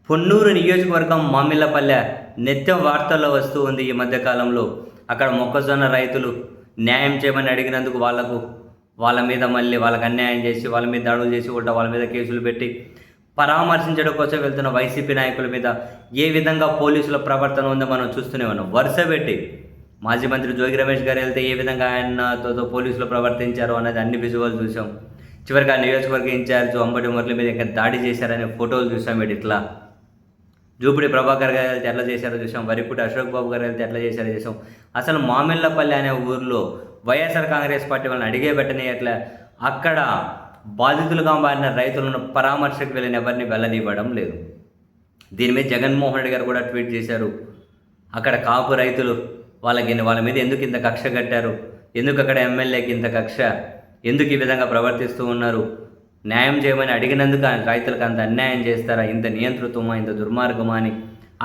పొన్నూరు నియోజకవర్గం మామిళ్ళపల్లె నిత్యం వార్తల్లో వస్తూ ఉంది ఈ మధ్యకాలంలో. అక్కడ మొక్కజొన్న రైతులు న్యాయం చేయమని అడిగినందుకు వాళ్ళ మీద మళ్ళీ వాళ్ళకి అన్యాయం చేసి, వాళ్ళ మీద దాడులు చేసి, వాళ్ళ మీద కేసులు పెట్టి, పరామర్శించడం కోసం వెళ్తున్న వైసీపీ నాయకుల మీద ఏ విధంగా పోలీసుల ప్రవర్తన ఉందో మనం చూస్తూనే ఉన్నాం. వరుస పెట్టి మాజీ మంత్రి జోగి రమేష్ గారు వెళ్తే ఏ విధంగా ఆయనతో పోలీసులు ప్రవర్తించారో అనేది అన్ని విజువల్ చూసాం. చివరికి ఆ నియోజకవర్గ ఇన్ఛార్జ్ అంబటి మురళి మీద ఇంకా దాడి చేశారనే ఫోటోలు చూసాం. ఇట్లా జూపిడి ప్రభాకర్ గారు వెళ్తే ఎట్లా చేశారో చూసాం. వరిపుటి అశోక్ బాబు గారు వెళ్తే ఎట్లా చేశారో చూసాం. అసలు మామిళ్ళపల్లి అనే ఊరిలో వైఎస్ఆర్ కాంగ్రెస్ పార్టీ వాళ్ళని అడిగే పెట్టని ఎట్లా అక్కడ బాధితులుగా మారిన రైతులను పరామర్శకు వెళ్ళిన ఎవరిని వెళ్ళనివ్వడం లేదు. దీని మీద జగన్మోహన్ రెడ్డి గారు కూడా ట్వీట్ చేశారు. అక్కడ కాపు రైతులు వాళ్ళ మీద ఎందుకు ఇంత కక్ష కట్టారు, ఎందుకు అక్కడ ఎమ్మెల్యేకి ఇంత కక్ష, ఎందుకు ఈ విధంగా ప్రవర్తిస్తూ ఉన్నారు, న్యాయం చేయమని అడిగినందుకు రైతులకు అంత అన్యాయం చేస్తారా, ఇంత నియంతృత్వమా, ఇంత దుర్మార్గమా అని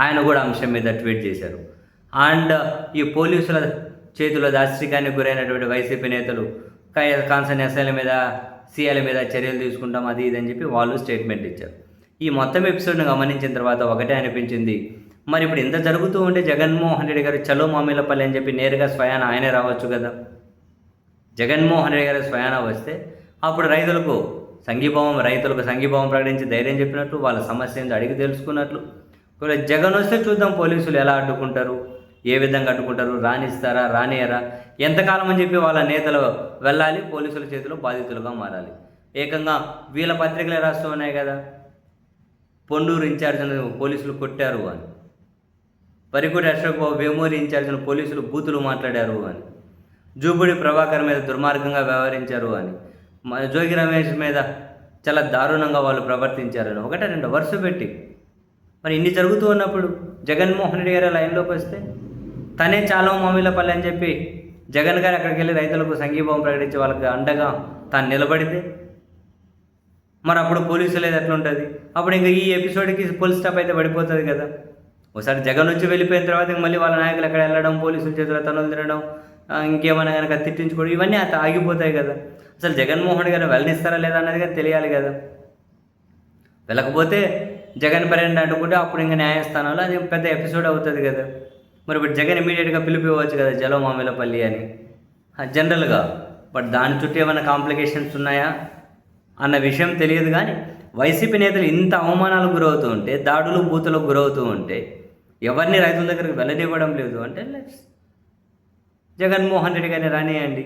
ఆయన కూడా అంశం మీద ట్వీట్ చేశారు. అండ్ ఈ పోలీసుల చేతిలో దాష్టికానికి గురైనటువంటి వైసీపీ నేతలు కాన్సర్న్ ఎస్ఐల మీద, సీఐల మీద చర్యలు తీసుకుంటాం అది ఇది అని చెప్పి వాళ్ళు స్టేట్మెంట్ ఇచ్చారు. ఈ మొత్తం ఎపిసోడ్ను గమనించిన తర్వాత ఒకటే అనిపించింది, మరి ఇప్పుడు ఇంత జరుగుతూ ఉంటే జగన్మోహన్ రెడ్డి గారు చలో మామిళ్ళపల్లి అని చెప్పి నేరుగా స్వయాన ఆయనే రావచ్చు కదా. జగన్మోహన్ రెడ్డి గారు స్వయాన వస్తే అప్పుడు రైతులకు సంఘీభావం ప్రకటించి ధైర్యం చెప్పినట్లు, వాళ్ళ సమస్య ఏందో అడిగి తెలుసుకున్నట్లు. జగన్ వస్తే చూద్దాం పోలీసులు ఎలా అడ్డుకుంటారు, ఏ విధంగా అడ్డుకుంటారు, రానిస్తారా రానియరా, ఎంతకాలం అని చెప్పి వాళ్ళ నేతలు వెళ్ళాలి, పోలీసుల చేతిలో బాధితులుగా మారాలి. ఏకంగా వీళ్ళ పత్రికలే రాస్తూ ఉన్నాయి కదా, పొన్నూరు ఇన్ఛార్జ్ను పోలీసులు కొట్టారు అని, వరికుటి అశోక్ బాబు వేమూరి ఇన్ఛార్జ్ను పోలీసులు బూతులు మాట్లాడారు అని, జూబుడి ప్రభాకర్ మీద దుర్మార్గంగా వ్యవహరించారు అని, జోగి రమేష్ మీద చాలా దారుణంగా వాళ్ళు ప్రవర్తించారని ఒకటే రెండు వరుస పెట్టి. మరి ఇన్ని జరుగుతూ ఉన్నప్పుడు జగన్మోహన్ రెడ్డి గారు లైన్లోకి వస్తే తనే చాలా మామిళ్ళపల్లి అని చెప్పి జగన్ గారు అక్కడికి వెళ్ళి రైతులకు సంఘీభావం ప్రకటించి వాళ్ళకి అండగా తాను నిలబడితే మరి అప్పుడు పోలీసులు ఏది ఎట్లుంటుంది? అప్పుడు ఇంకా ఈ ఎపిసోడ్కి ఫుల్ స్టాప్ అయితే పడిపోతుంది కదా. ఒకసారి జగన్ నుంచి వెళ్ళిపోయిన తర్వాత మళ్ళీ వాళ్ళ నాయకులు ఎక్కడ వెళ్ళడం, పోలీసుల చేతిలో తనులు తినడం, ఇంకేమైనా కనుక తిట్టించుకోవడం, ఇవన్నీ ఆగిపోతాయి కదా. అసలు జగన్మోహన్ గారు వెళ్ళనిస్తారా లేదా అన్నది కానీ తెలియాలి కదా. వెళ్ళకపోతే జగన్ పర్యటన అడ్డుకుంటే అప్పుడు ఇంకా న్యాయస్థానంలో అది పెద్ద ఎపిసోడ్ అవుతుంది కదా. మరి ఇప్పుడు జగన్ ఇమీడియట్గా పిలిపివ్వచ్చు కదా చలో మామిళ్ళపల్లి అని జనరల్గా. బట్ దాని చుట్టూ ఏమైనా కాంప్లికేషన్స్ ఉన్నాయా అన్న విషయం తెలియదు. కానీ వైసీపీ నేతలు ఇంత అవమానాలకు గురవుతూ ఉంటే, దాడులు బూతులకు గురవుతూ ఉంటే, ఎవరిని రైతుల దగ్గరికి వెళ్ళనివ్వడం లేదు అంటే జగన్మోహన్ రెడ్డి గారిని రానియండి,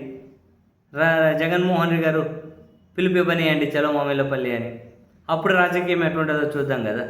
జగన్మోహన్ రెడ్డి గారు పిలిపివ్వనియండి చలో మామిళ్ళపల్లి అని. అప్పుడు రాజకీయం ఎట్లుంటుందో చూద్దాం కదా.